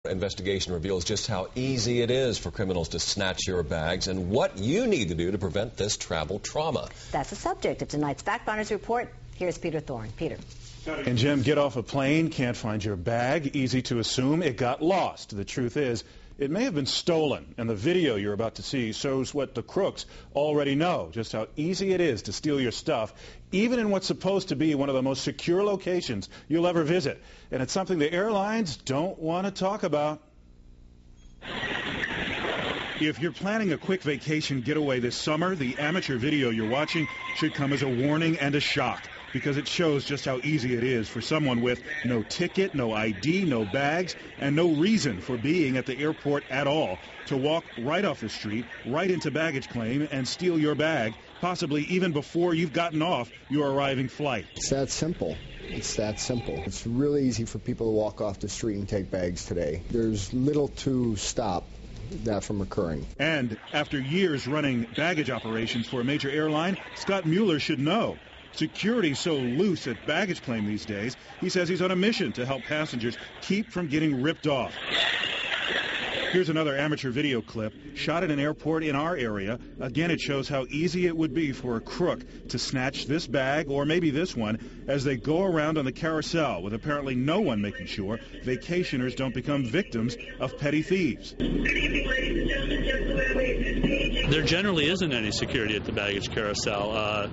Investigation reveals just how easy it is for criminals to snatch your bags and what you need to do to prevent this travel trauma. That's the subject of tonight's Fact Finders Report. Here's Peter Thorne. Peter. And Jim, get off a plane, can't find your bag. Easy to assume it got lost. The truth is, it may have been stolen, and the video you're about to see shows what the crooks already know, just how easy it is to steal your stuff, even in what's supposed to be one of the most secure locations you'll ever visit. And it's something the airlines don't want to talk about. If you're planning a quick vacation getaway this summer, the amateur video you're watching should come as a warning and a shock, because it shows just how easy it is for someone with no ticket, no ID, no bags, and no reason for being at the airport at all to walk right off the street, right into baggage claim, and steal your bag, possibly even before you've gotten off your arriving flight. It's that simple. It's that simple. It's really easy for people to walk off the street and take bags today. There's little to stop that from occurring. And after years running baggage operations for a major airline, Scott Mueller should know. Security's so loose at baggage claim these days, he says he's on a mission to help passengers keep from getting ripped off. Here's another amateur video clip shot at an airport in our area. Again, it shows how easy it would be for a crook to snatch this bag, or maybe this one, as they go around on the carousel, with apparently no one making sure vacationers don't become victims of petty thieves. There generally isn't any security at the baggage carousel.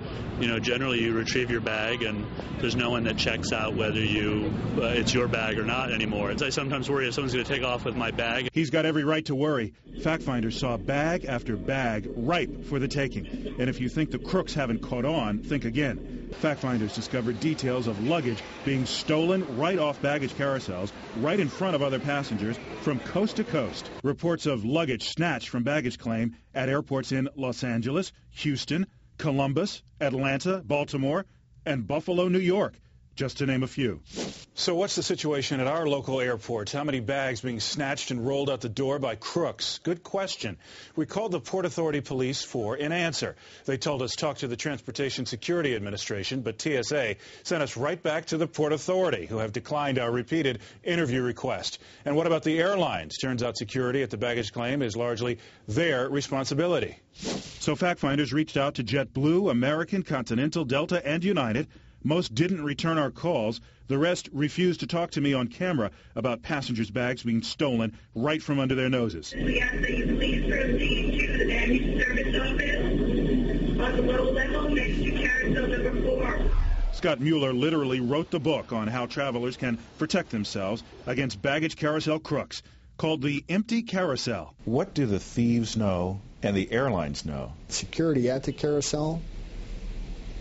Generally you retrieve your bag and there's no one that checks out whether it's your bag or not anymore. I sometimes worry if someone's going to take off with my bag. He's got every right to worry. Fact Finders saw bag after bag ripe for the taking. And if you think the crooks haven't caught on, think again. Fact Finders discovered details of luggage being stolen right off baggage carousels, right in front of other passengers, from coast to coast. Reports of luggage snatched from baggage claim at airports in Los Angeles, Houston, Columbus, Atlanta, Baltimore, and Buffalo, New York, just to name a few. So what's the situation at our local airports? How many bags being snatched and rolled out the door by crooks? Good question. We called the Port Authority Police for an answer. They told us talk to the Transportation Security Administration, but TSA sent us right back to the Port Authority, who have declined our repeated interview request. And what about the airlines? Turns out security at the baggage claim is largely their responsibility. So Fact Finders reached out to JetBlue, American, Continental, Delta, and United. Most didn't return our calls. The rest refused to talk to me on camera about passengers' bags being stolen right from under their noses. We ask that you please proceed to the damage service office on the low level next to carousel number 4. Scott Mueller literally wrote the book on how travelers can protect themselves against baggage carousel crooks, called The Empty Carousel. What do the thieves know and the airlines know? Security at the carousel,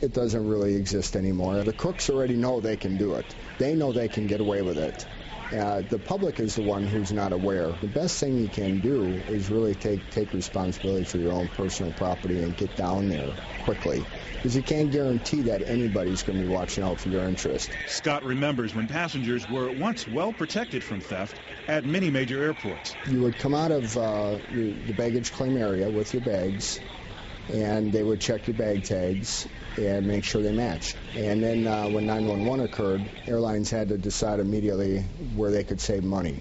it doesn't really exist anymore. The crooks already know they can do it. They know they can get away with it. The public is the one who's not aware. The best thing you can do is really take responsibility for your own personal property and get down there quickly, because you can't guarantee that anybody's going to be watching out for your interest. Scott remembers when passengers were once well protected from theft at many major airports. You would come out of the baggage claim area with your bags, and they would check your bag tags and make sure they matched. And then when 911 occurred, airlines had to decide immediately where they could save money.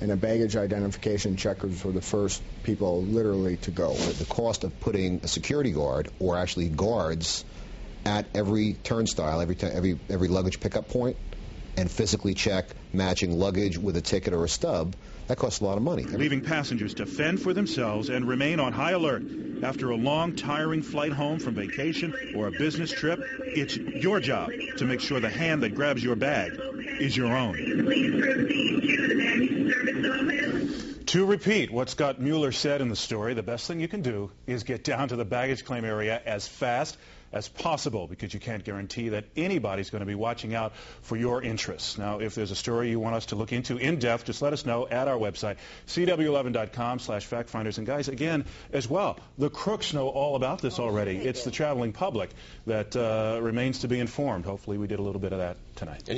And the baggage identification checkers were the first people literally to go. The cost of putting a security guard, or actually guards, at every turnstile, every luggage pickup point, and physically check matching luggage with a ticket or a stub, that costs a lot of money. Leaving passengers to fend for themselves and remain on high alert. After a long, tiring flight home from vacation or a business trip, it's your job to make sure the hand that grabs your bag is your own. Please proceed to the damage service office. To repeat what Scott Mueller said in the story, the best thing you can do is get down to the baggage claim area as fast as possible, because you can't guarantee that anybody's going to be watching out for your interests. Now, if there's a story you want us to look into in depth, just let us know at our website, cw11.com/factfinders. And guys, again, as well, the crooks know all about this already. It's the traveling public that remains to be informed. Hopefully we did a little bit of that tonight. And